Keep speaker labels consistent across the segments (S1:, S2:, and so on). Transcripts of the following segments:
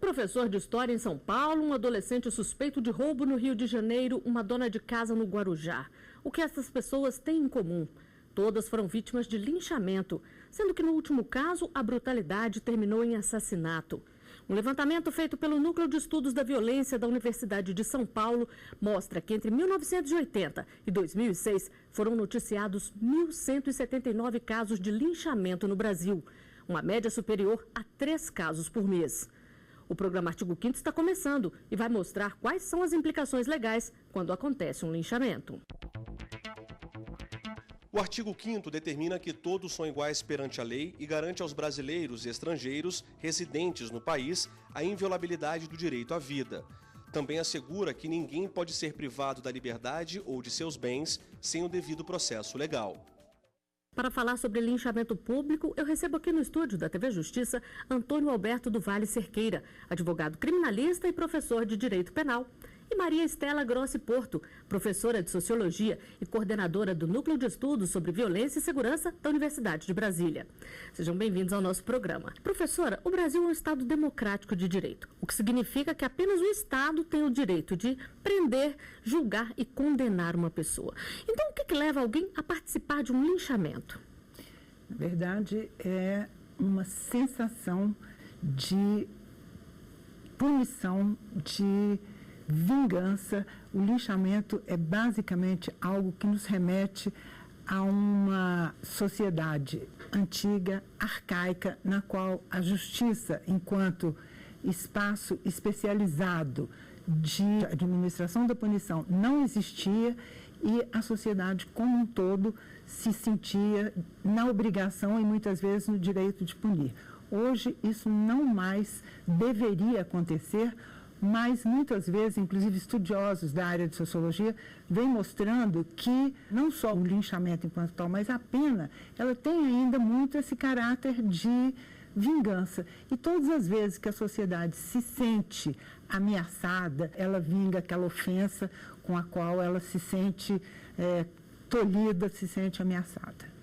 S1: professor de história em São Paulo, um adolescente suspeito de roubo no Rio de Janeiro, uma dona de casa no Guarujá. O que essas pessoas têm em comum? Todas foram vítimas de linchamento, sendo que no último caso a brutalidade terminou em assassinato. Um levantamento feito pelo Núcleo de Estudos da Violência da Universidade de São Paulo mostra que entre 1980 e 2006 foram noticiados 1.179 casos de linchamento no Brasil, uma média superior a 3 casos por mês. O programa Artigo 5º está começando e vai mostrar quais são as implicações legais quando acontece um linchamento.
S2: O artigo 5º determina que todos são iguais perante a lei e garante aos brasileiros e estrangeiros residentes no país a inviolabilidade do direito à vida. Também assegura que ninguém pode ser privado da liberdade ou de seus bens sem o devido processo legal.
S1: Para falar sobre linchamento público, eu recebo aqui no estúdio da TV Justiça Antônio Alberto do Vale Cerqueira, advogado criminalista e professor de Direito Penal, e Maria Estela Grossi Porto, professora de Sociologia e coordenadora do Núcleo de Estudos sobre Violência e Segurança da Universidade de Brasília. Sejam bem-vindos ao nosso programa. Professora, o Brasil é um Estado democrático de direito, o que significa que apenas o Estado tem o direito de prender, julgar e condenar uma pessoa. Então, o que leva alguém a participar de um linchamento?
S3: Na verdade, é uma sensação de punição, de vingança. O linchamento é basicamente algo que nos remete a uma sociedade antiga, arcaica, na qual a justiça, enquanto espaço especializado de administração da punição, não existia e a sociedade como um todo se sentia na obrigação e muitas vezes no direito de punir. Hoje isso não mais deveria acontecer, mas muitas vezes, inclusive estudiosos da área de sociologia, vêm mostrando que não só o linchamento enquanto tal, mas a pena, ela tem ainda muito esse caráter de vingança. E todas as vezes que a sociedade se sente ameaçada, ela vinga aquela ofensa com a qual ela se sente tolhida, se sente ameaçada.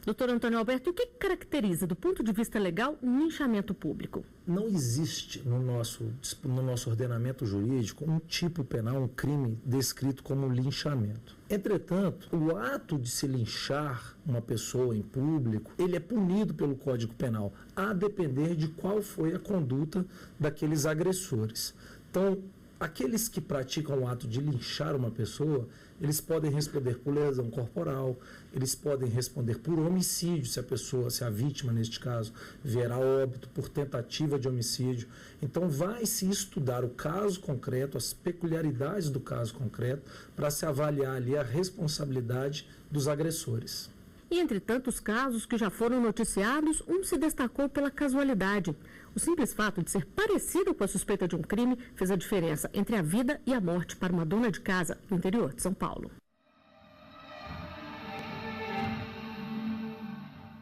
S1: Doutor Antônio Alberto, o que caracteriza, do ponto de vista legal, um linchamento público?
S4: Não existe no nosso ordenamento jurídico um tipo penal, um crime descrito como linchamento. Entretanto, o ato de se linchar uma pessoa em público, ele é punido pelo Código Penal, a depender de qual foi a conduta daqueles agressores. Então, aqueles que praticam o ato de linchar uma pessoa, eles podem responder por lesão corporal, eles podem responder por homicídio, se a vítima, neste caso, vier a óbito, por tentativa de homicídio. Então, vai se estudar o caso concreto, as peculiaridades do caso concreto, para se avaliar ali a responsabilidade dos agressores.
S1: E entre tantos casos que já foram noticiados, um se destacou pela casualidade. O simples fato de ser parecido com a suspeita de um crime fez a diferença entre a vida e a morte para uma dona de casa no interior de São Paulo.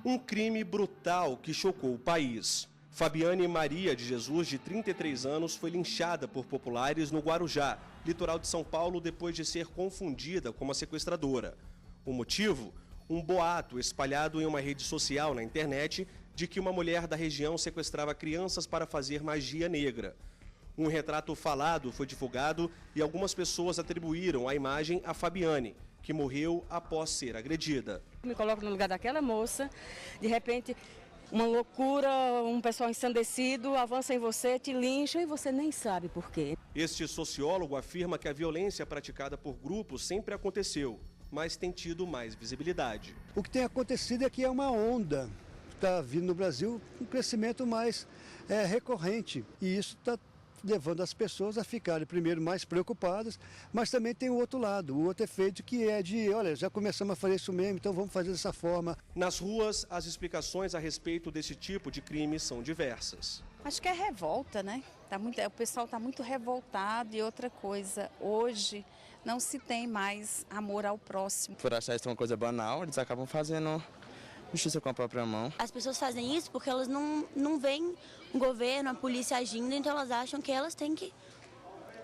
S2: Um crime brutal que chocou o país. Fabiane Maria de Jesus, de 33 anos, foi linchada por populares no Guarujá, litoral de São Paulo, depois de ser confundida com uma sequestradora. O motivo? Um boato espalhado em uma rede social na internet de que uma mulher da região sequestrava crianças para fazer magia negra. Um retrato falado foi divulgado e algumas pessoas atribuíram a imagem a Fabiane, que morreu após ser agredida.
S5: Me coloco no lugar daquela moça, de repente uma loucura, um pessoal ensandecido avança em você, te lincha e você nem sabe por quê.
S2: Este sociólogo afirma que a violência praticada por grupos sempre aconteceu, mas tem tido mais visibilidade.
S6: O que tem acontecido é que é uma onda que está vindo no Brasil, um crescimento mais recorrente. E isso está levando as pessoas a ficarem, primeiro, mais preocupadas, mas também tem o outro lado, o outro efeito que é de, olha, já começamos a fazer isso mesmo, então vamos fazer dessa forma.
S2: Nas ruas, as explicações a respeito desse tipo de crime são diversas.
S7: Acho que é revolta, né? O pessoal está muito revoltado e outra coisa, hoje não se tem mais amor ao próximo.
S8: Por achar isso uma coisa banal, eles acabam fazendo justiça com a própria mão.
S9: As pessoas fazem isso porque elas não veem o governo, a polícia agindo, então elas acham que elas têm que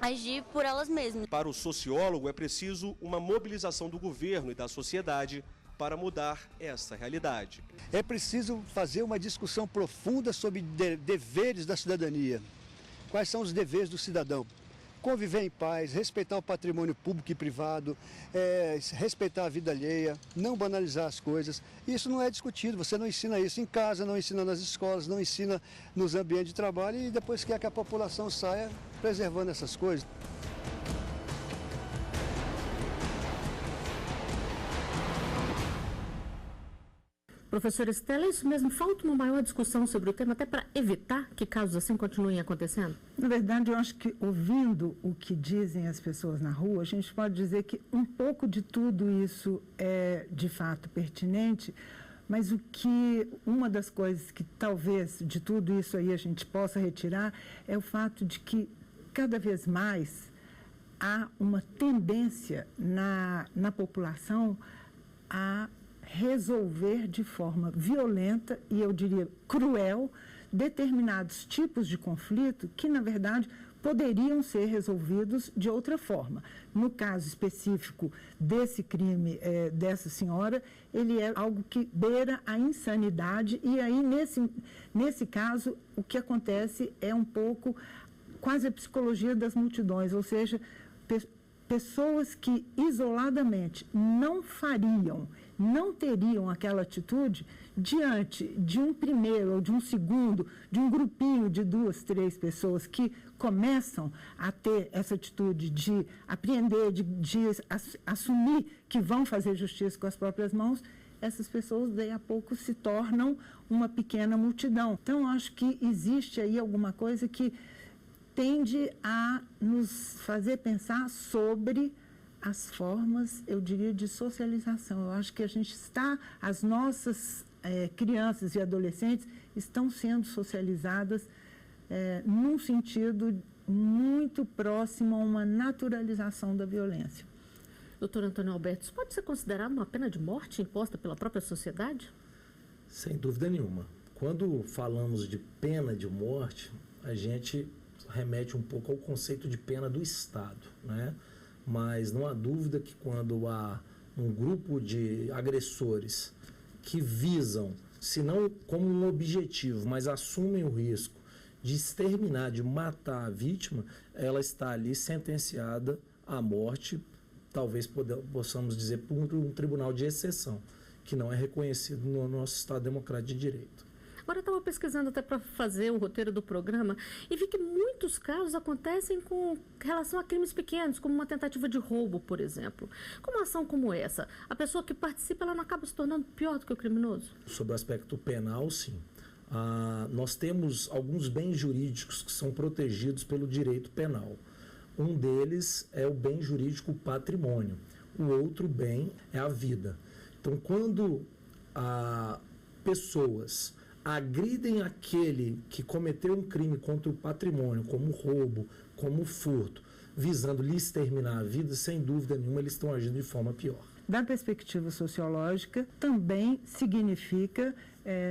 S9: agir por elas mesmas.
S2: Para o sociólogo, é preciso uma mobilização do governo e da sociedade para mudar essa realidade.
S6: É preciso fazer uma discussão profunda sobre deveres da cidadania. Quais são os deveres do cidadão? Conviver em paz, respeitar o patrimônio público e privado, respeitar a vida alheia, não banalizar as coisas. Isso não é discutido, você não ensina isso em casa, não ensina nas escolas, não ensina nos ambientes de trabalho e depois quer que a população saia preservando essas coisas.
S1: Professora Estela, é isso mesmo? Falta uma maior discussão sobre o tema, até para evitar que casos assim continuem acontecendo?
S3: Na verdade, eu acho que ouvindo o que dizem as pessoas na rua, a gente pode dizer que um pouco de tudo isso é de fato pertinente, mas uma das coisas que talvez de tudo isso aí a gente possa retirar é o fato de que cada vez mais há uma tendência na população a resolver de forma violenta e, eu diria, cruel, determinados tipos de conflito que, na verdade, poderiam ser resolvidos de outra forma. No caso específico desse crime dessa senhora, ele é algo que beira a insanidade e aí, nesse caso, o que acontece é um pouco quase a psicologia das multidões, ou seja, pessoas que isoladamente não teriam aquela atitude diante de um primeiro ou de um segundo, de um grupinho de 2, 3 pessoas que começam a ter essa atitude de apreender, de assumir que vão fazer justiça com as próprias mãos, essas pessoas daí a pouco se tornam uma pequena multidão. Então, acho que existe aí alguma coisa que tende a nos fazer pensar sobre as formas, eu diria, de socialização. Eu acho que as nossas crianças e adolescentes estão sendo socializadas num sentido muito próximo a uma naturalização da violência.
S1: Doutor Antônio Alberto, isso pode ser considerado uma pena de morte imposta pela própria sociedade?
S4: Sem dúvida nenhuma. Quando falamos de pena de morte, a gente remete um pouco ao conceito de pena do Estado, né? Mas não há dúvida que quando há um grupo de agressores que visam, se não como um objetivo, mas assumem o risco de exterminar, de matar a vítima, ela está ali sentenciada à morte, talvez possamos dizer por um tribunal de exceção, que não é reconhecido no nosso Estado Democrático de Direito.
S1: Agora, eu estava pesquisando até para fazer o roteiro do programa e vi que muitos casos acontecem com relação a crimes pequenos, como uma tentativa de roubo, por exemplo. Com uma ação como essa, a pessoa que participa, ela não acaba se tornando pior do que o criminoso?
S4: Sobre o aspecto penal, sim. Nós temos alguns bens jurídicos que são protegidos pelo direito penal. Um deles é o bem jurídico patrimônio. O outro bem é a vida. Então, quando pessoas agridem aquele que cometeu um crime contra o patrimônio, como roubo, como furto, visando lhe exterminar a vida, sem dúvida nenhuma, eles estão agindo de forma pior.
S3: Da perspectiva sociológica, também significa,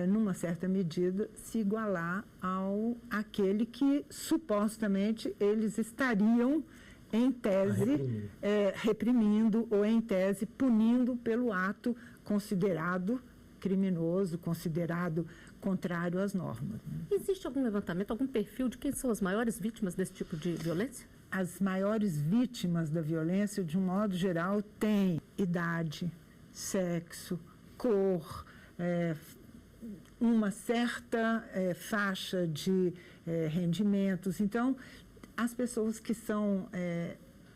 S3: numa certa medida, se igualar àquele que supostamente eles estariam, em tese, reprimindo ou, em tese, punindo pelo ato considerado criminoso, considerado contrário às normas.
S1: Existe algum levantamento, algum perfil de quem são as maiores vítimas desse tipo de violência?
S3: As maiores vítimas da violência, de um modo geral, têm idade, sexo, cor, uma certa faixa de rendimentos. Então, as pessoas que são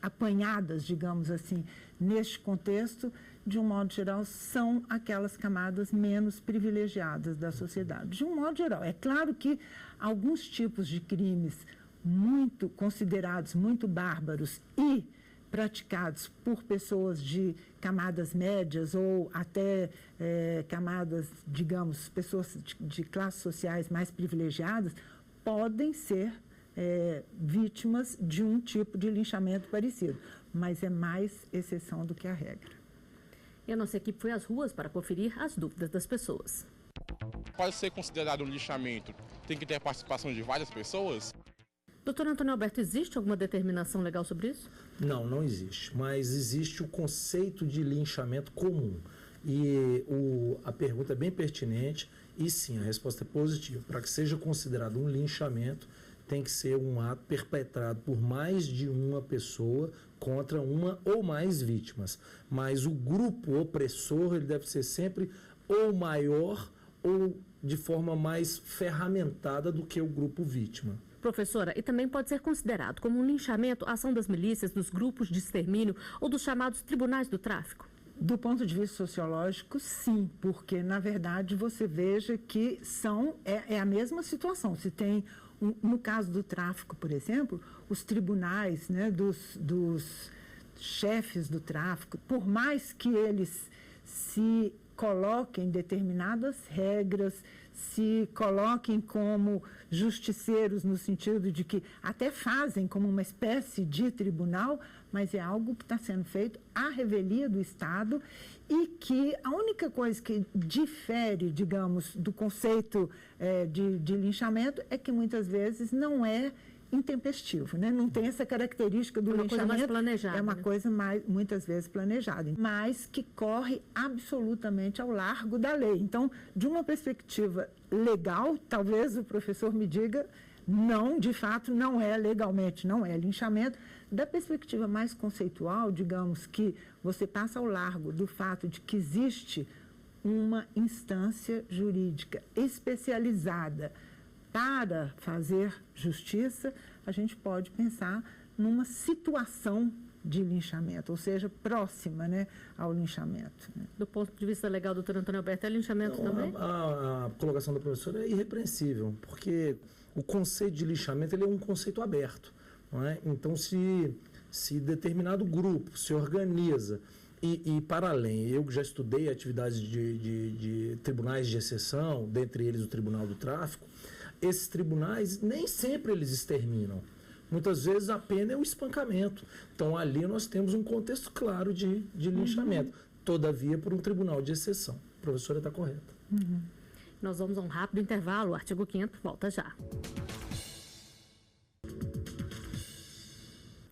S3: apanhadas, digamos assim, neste contexto, de um modo geral, são aquelas camadas menos privilegiadas da sociedade. De um modo geral, é claro que alguns tipos de crimes considerados muito bárbaros e praticados por pessoas de camadas médias ou até camadas, digamos, pessoas de classes sociais mais privilegiadas, podem ser vítimas de um tipo de linchamento parecido, mas é mais exceção do que a regra.
S1: E a nossa equipe foi às ruas para conferir as dúvidas das pessoas.
S10: Pode ser considerado um linchamento? Tem que ter a participação de várias pessoas?
S1: Doutor Antônio Alberto, existe alguma determinação legal sobre isso?
S4: Não, não existe, mas existe o conceito de linchamento comum. E a pergunta é bem pertinente e sim, a resposta é positiva. Para que seja considerado um linchamento, tem que ser um ato perpetrado por mais de uma pessoa contra uma ou mais vítimas. Mas o grupo opressor ele deve ser sempre ou maior ou de forma mais ferramentada do que o grupo vítima.
S1: Professora, e também pode ser considerado como um linchamento a ação das milícias, dos grupos de extermínio ou dos chamados tribunais do tráfico?
S3: Do ponto de vista sociológico, sim, porque, na verdade, você veja que é a mesma situação. Se tem, no caso do tráfico, por exemplo, os tribunais, né, dos chefes do tráfico, por mais que eles se coloquem determinadas regras, se coloquem como justiceiros no sentido de que até fazem como uma espécie de tribunal, mas é algo que está sendo feito à revelia do Estado e que a única coisa que difere, digamos, do conceito de linchamento é que muitas vezes não é intempestivo, né? Não tem essa característica do linchamento. É uma coisa mais planejada. É uma coisa muitas vezes planejada, mas que corre absolutamente ao largo da lei. Então, de uma perspectiva legal, talvez o professor me diga, não, de fato, não é legalmente, não é linchamento. Da perspectiva mais conceitual, digamos que você passa ao largo do fato de que existe uma instância jurídica especializada para fazer justiça, a gente pode pensar numa situação de linchamento, ou seja, próxima, né, ao linchamento. Né?
S1: Do ponto de vista legal, doutor Antônio Alberto, é linchamento também?
S4: A colocação da professora é irrepreensível, porque o conceito de linchamento ele é um conceito aberto. Não é? Então, se determinado grupo se organiza e para além, eu já estudei atividades de tribunais de exceção, dentre eles o Tribunal do Tráfico, esses tribunais nem sempre eles exterminam. Muitas vezes a pena é o espancamento. Então, ali nós temos um contexto claro de linchamento. Todavia, por um tribunal de exceção. A professora está correta.
S1: Nós vamos a um rápido intervalo. O artigo 5º volta já.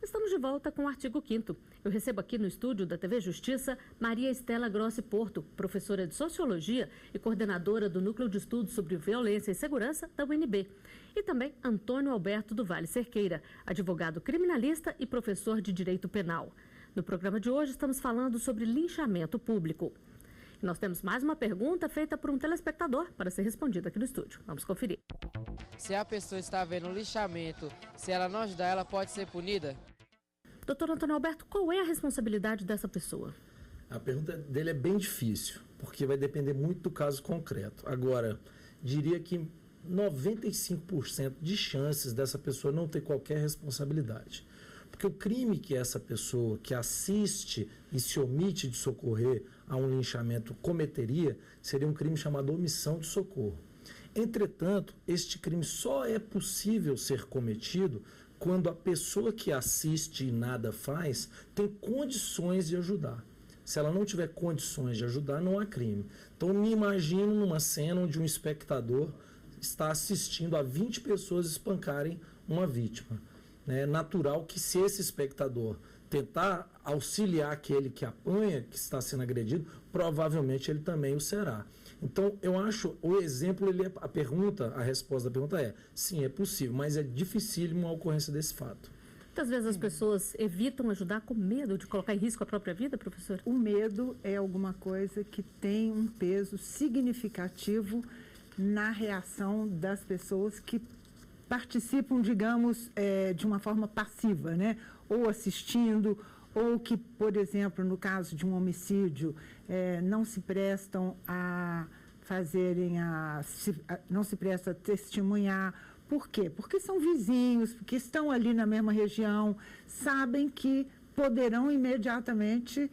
S1: Estamos de volta com o artigo 5º. Eu recebo aqui no estúdio da TV Justiça Maria Estela Grossi Porto, professora de Sociologia e coordenadora do Núcleo de Estudos sobre Violência e Segurança da UNB. E também Antônio Alberto do Vale Cerqueira, advogado criminalista e professor de Direito Penal. No programa de hoje estamos falando sobre linchamento público. E nós temos mais uma pergunta feita por um telespectador para ser respondida aqui no estúdio. Vamos conferir.
S11: Se a pessoa está vendo linchamento, se ela não ajudar, ela pode ser punida?
S1: Doutor Antônio Alberto, qual é a responsabilidade dessa pessoa?
S4: A pergunta dele é bem difícil, porque vai depender muito do caso concreto. Agora, diria que 95% de chances dessa pessoa não ter qualquer responsabilidade. Porque o crime que essa pessoa que assiste e se omite de socorrer a um linchamento cometeria seria um crime chamado omissão de socorro. Entretanto, este crime só é possível ser cometido quando a pessoa que assiste e nada faz tem condições de ajudar. Se ela não tiver condições de ajudar, não há crime. Então, me imagino numa cena onde um espectador está assistindo a 20 pessoas espancarem uma vítima. É natural que, se esse espectador tentar auxiliar aquele que apanha, que está sendo agredido, provavelmente ele também o será. Então, eu acho, o exemplo, a resposta da pergunta é, sim, é possível, mas é dificílimo a ocorrência desse fato.
S1: Muitas vezes as pessoas evitam ajudar com medo de colocar em risco a própria vida, professor?
S3: O medo é alguma coisa que tem um peso significativo na reação das pessoas que participam, digamos, de uma forma passiva, né? Ou assistindo, ou que, por exemplo, no caso de um homicídio, não se prestam a não se prestam a testemunhar. Por quê? Porque são vizinhos, porque estão ali na mesma região, sabem que poderão imediatamente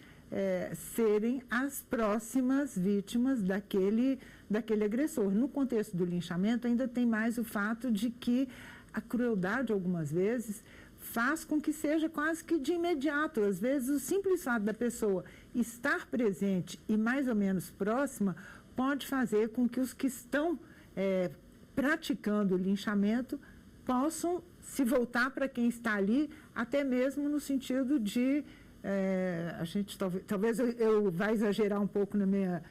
S3: serem as próximas vítimas daquele agressor. No contexto do linchamento, ainda tem mais o fato de que a crueldade, algumas vezes, faz com que seja quase que de imediato. Às vezes, o simples fato da pessoa estar presente e mais ou menos próxima pode fazer com que os que estão praticando o linchamento possam se voltar para quem está ali, até mesmo no sentido de a gente talvez eu vá exagerar um pouco na minha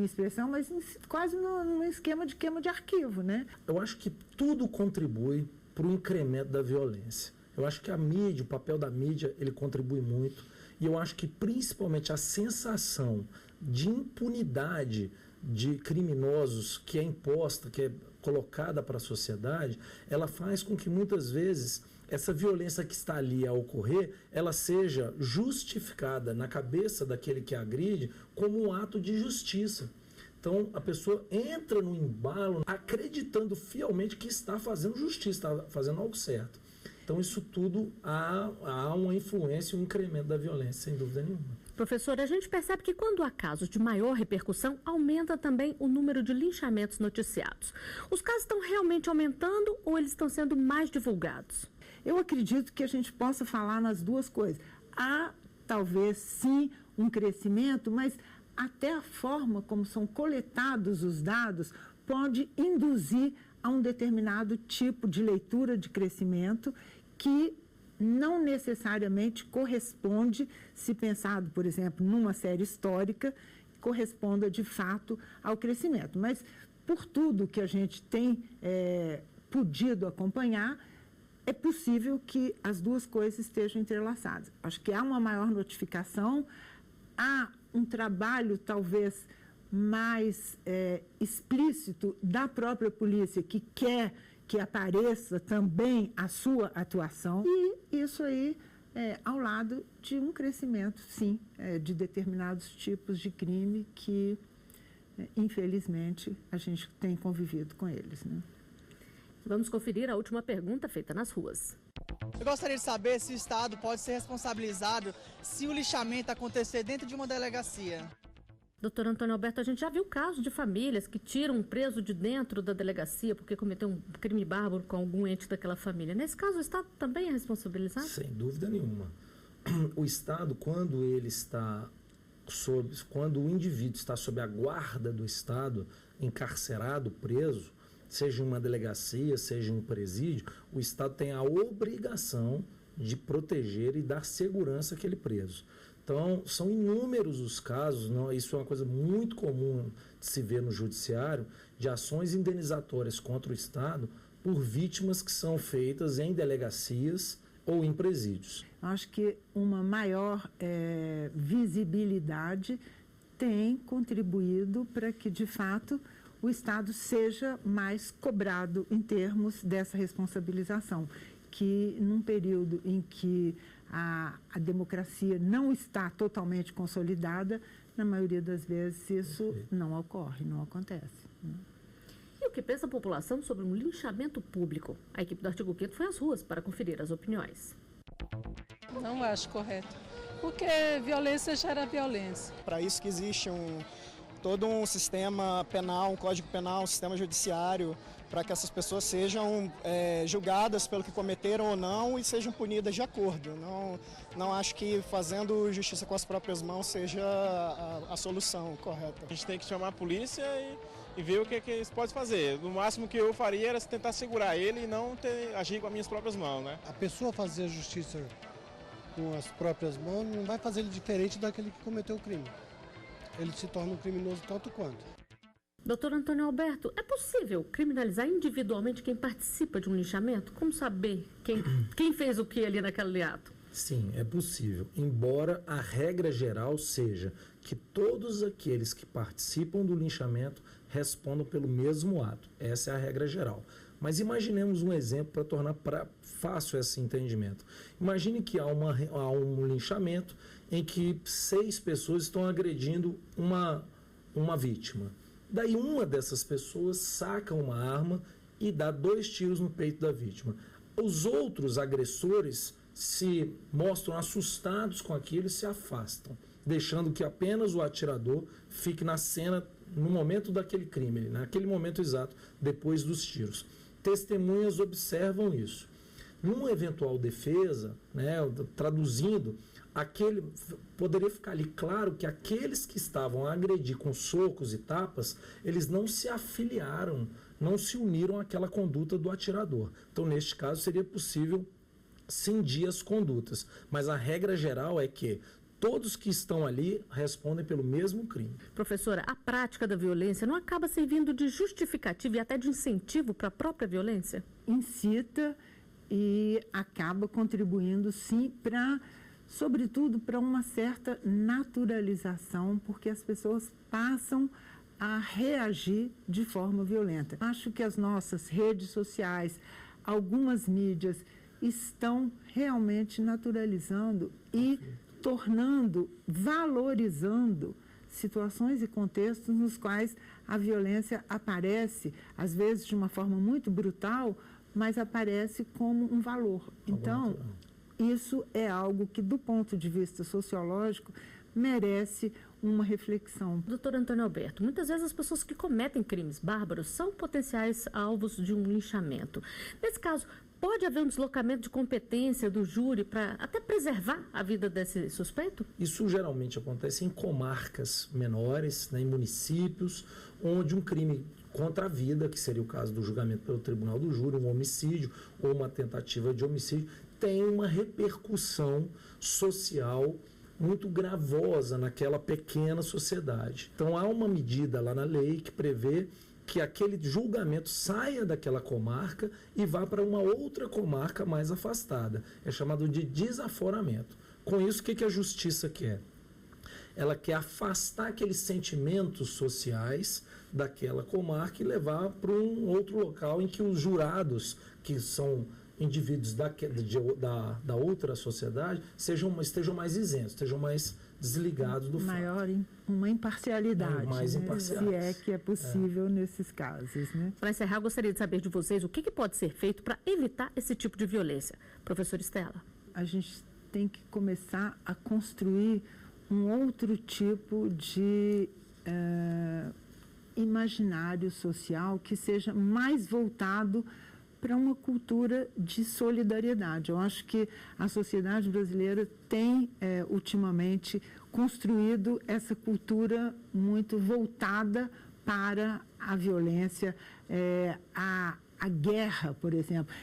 S3: expressão, mas quase num esquema de queima de arquivo, né?
S4: Eu acho que tudo contribui para o incremento da violência. Eu acho que a mídia, o papel da mídia, ele contribui muito. E eu acho que principalmente a sensação de impunidade de criminosos que é imposta, que é colocada para a sociedade, ela faz com que muitas vezes essa violência que está ali a ocorrer, ela seja justificada na cabeça daquele que agride como um ato de justiça. Então, a pessoa entra no embalo acreditando fielmente que está fazendo justiça, está fazendo algo certo. Então, isso tudo há uma influência e um incremento da violência, sem dúvida nenhuma.
S1: Professora, a gente percebe que quando há casos de maior repercussão, aumenta também o número de linchamentos noticiados. Os casos estão realmente aumentando ou eles estão sendo mais divulgados?
S3: Eu acredito que a gente possa falar nas duas coisas. Há, talvez, sim, um crescimento, mas até a forma como são coletados os dados pode induzir a um determinado tipo de leitura de crescimento que não necessariamente corresponde, se pensado, por exemplo, numa série histórica, corresponda de fato ao crescimento. Mas, por tudo que a gente tem podido acompanhar, é possível que as duas coisas estejam entrelaçadas. Acho que há uma maior notificação, há um trabalho talvez mais explícito da própria polícia que quer que apareça também a sua atuação e isso aí ao lado de um crescimento, sim, de determinados tipos de crime que, infelizmente, a gente tem convivido com eles, né?
S1: Vamos conferir a última pergunta feita nas ruas.
S12: Eu gostaria de saber se o Estado pode ser responsabilizado se o lixamento acontecer dentro de uma delegacia.
S1: Doutor Antônio Alberto, a gente já viu casos de famílias que tiram um preso de dentro da delegacia porque cometeu um crime bárbaro com algum ente daquela família. Nesse caso, o Estado também é responsabilizado?
S4: Sem dúvida nenhuma. O Estado, quando o indivíduo está sob a guarda do Estado, encarcerado, preso, seja em uma delegacia, seja em um presídio, o Estado tem a obrigação de proteger e dar segurança àquele preso. Então, são inúmeros os casos, isso é uma coisa muito comum de se ver no judiciário, de ações indenizatórias contra o Estado por vítimas que são feitas em delegacias ou em presídios.
S3: Acho que uma maior visibilidade tem contribuído para que, de fato, o Estado seja mais cobrado em termos dessa responsabilização, que num período em que a democracia não está totalmente consolidada, na maioria das vezes isso não ocorre, não acontece.
S1: E o que pensa a população sobre um linchamento público? A equipe do Artigo 5º foi às ruas para conferir as opiniões.
S13: Não acho correto, porque violência gera violência.
S14: Para isso que existe todo um sistema penal, um código penal, um sistema judiciário, para que essas pessoas sejam julgadas pelo que cometeram ou não e sejam punidas de acordo. Não acho que fazendo justiça com as próprias mãos seja a solução correta.
S10: A gente tem que chamar a polícia e ver o que eles podem fazer. No máximo que eu faria era tentar segurar ele e não agir com as minhas próprias mãos, né?
S15: A pessoa fazer a justiça com as próprias mãos não vai fazer ele diferente daquele que cometeu o crime. Ele se torna um criminoso tanto quanto.
S1: Doutor Antônio Alberto, é possível criminalizar individualmente quem participa de um linchamento? Como saber quem fez o que ali naquele ato?
S4: Sim, é possível, embora a regra geral seja que todos aqueles que participam do linchamento respondam pelo mesmo ato. Essa é a regra geral. Mas imaginemos um exemplo para tornar fácil esse entendimento. Imagine que há um linchamento em que 6 pessoas estão agredindo uma vítima. Daí uma dessas pessoas saca uma arma e dá 2 tiros no peito da vítima. Os outros agressores se mostram assustados com aquilo e se afastam, deixando que apenas o atirador fique na cena no momento daquele crime, naquele momento exato, depois dos tiros. Testemunhas observam isso. Numa eventual defesa, traduzindo, poderia ficar ali claro que aqueles que estavam a agredir com socos e tapas, eles não se afiliaram, não se uniram àquela conduta do atirador. Então, neste caso, seria possível cindir as condutas. Mas a regra geral é que todos que estão ali respondem pelo mesmo crime.
S1: Professora, a prática da violência não acaba servindo de justificativa e até de incentivo para a própria violência?
S3: incita e acaba contribuindo, sim, sobretudo para uma certa naturalização, porque as pessoas passam a reagir de forma violenta. Acho que as nossas redes sociais, algumas mídias, estão realmente naturalizando e valorizando situações e contextos nos quais a violência aparece, às vezes de uma forma muito brutal, mas aparece como um valor. Então, isso é algo que, do ponto de vista sociológico, merece uma reflexão.
S1: Doutor Antônio Alberto, muitas vezes as pessoas que cometem crimes bárbaros são potenciais alvos de um linchamento. Nesse caso, pode haver um deslocamento de competência do júri para até preservar a vida desse suspeito?
S4: Isso geralmente acontece em comarcas menores, né, em municípios, onde um crime contra a vida, que seria o caso do julgamento pelo tribunal do júri, um homicídio ou uma tentativa de homicídio, tem uma repercussão social muito gravosa naquela pequena sociedade. Então há uma medida lá na lei que prevê que aquele julgamento saia daquela comarca e vá para uma outra comarca mais afastada. É chamado de desaforamento. Com isso, o que a justiça quer? Ela quer afastar aqueles sentimentos sociais daquela comarca e levar para um outro local em que os jurados, que são indivíduos da outra sociedade, estejam mais isentos, estejam mais desligados do fato.
S3: Uma imparcialidade,
S4: mais imparciais.
S3: Se é que é possível nesses casos. Né?
S1: Para encerrar, gostaria de saber de vocês o que pode ser feito para evitar esse tipo de violência. Professora Estela.
S3: A gente tem que começar a construir um outro tipo de imaginário social que seja mais voltado para uma cultura de solidariedade. Eu acho que a sociedade brasileira tem, ultimamente, construído essa cultura muito voltada para a violência, a guerra, por exemplo.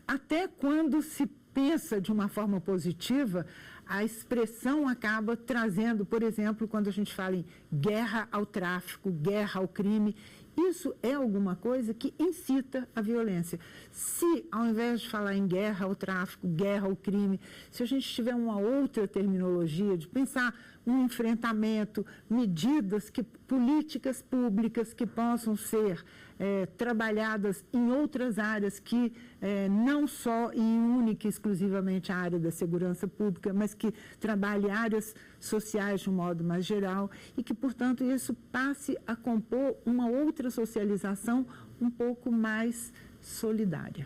S3: Até quando se pensa de uma forma positiva, a expressão acaba trazendo, por exemplo, quando a gente fala em guerra ao tráfico, guerra ao crime, isso é alguma coisa que incita a violência. Se, ao invés de falar em guerra ao tráfico, guerra ao crime, se a gente tiver uma outra terminologia de pensar um enfrentamento, medidas, políticas públicas que possam ser trabalhadas em outras áreas que não só e única e exclusivamente a área da segurança pública, mas que trabalhe áreas sociais de um modo mais geral e que, portanto, isso passe a compor uma outra socialização um pouco mais solidária.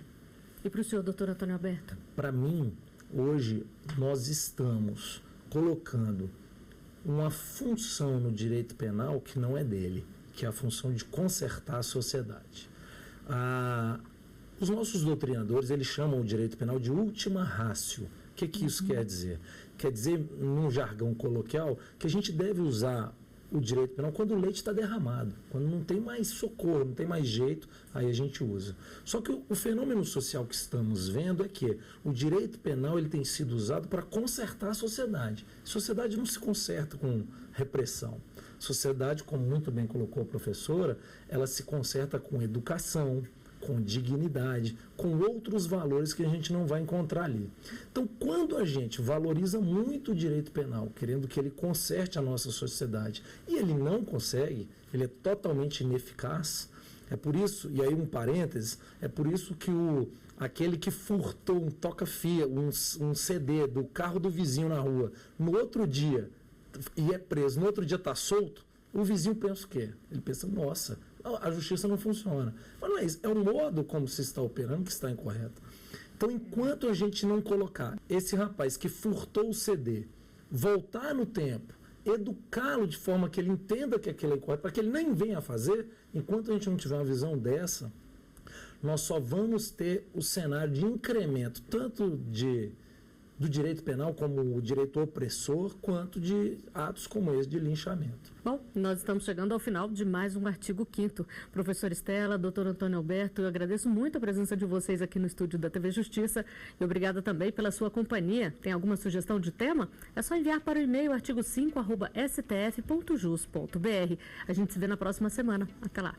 S1: E para o senhor, doutor Antônio Alberto?
S4: Para mim, hoje, nós estamos colocando uma função no direito penal que não é dele, que é a função de consertar a sociedade. Os nossos doutrinadores, eles chamam o direito penal de ultima ratio. O que isso quer dizer? Quer dizer, num jargão coloquial, que a gente deve usar o direito penal quando o leite está derramado, quando não tem mais socorro, não tem mais jeito, aí a gente usa. Só que o fenômeno social que estamos vendo é que o direito penal ele tem sido usado para consertar a sociedade. A sociedade não se conserta com repressão. A sociedade, como muito bem colocou a professora, ela se conserta com educação, com dignidade, com outros valores que a gente não vai encontrar ali. Então, quando a gente valoriza muito o direito penal, querendo que ele conserte a nossa sociedade, e ele não consegue, ele é totalmente ineficaz, é por isso, e aí um parênteses, é por isso que aquele que furtou um toca-fia, um CD do carro do vizinho na rua, no outro dia, e é preso, no outro dia está solto, o vizinho pensa o quê? Ele pensa, nossa, a justiça não funciona. Mas não é isso, é o modo como se está operando que está incorreto. Então, enquanto a gente não colocar esse rapaz que furtou o CD, voltar no tempo, educá-lo de forma que ele entenda que aquilo é incorreto, para que ele nem venha a fazer, enquanto a gente não tiver uma visão dessa, nós só vamos ter o cenário de incremento, tanto do direito penal como o direito opressor, quanto de atos como esse de linchamento.
S1: Bom, nós estamos chegando ao final de mais um artigo 5º. Professora Estela, doutor Antônio Alberto, eu agradeço muito a presença de vocês aqui no estúdio da TV Justiça e obrigada também pela sua companhia. Tem alguma sugestão de tema? É só enviar para o e-mail artigo5@stf.jus.br. A gente se vê na próxima semana. Até lá.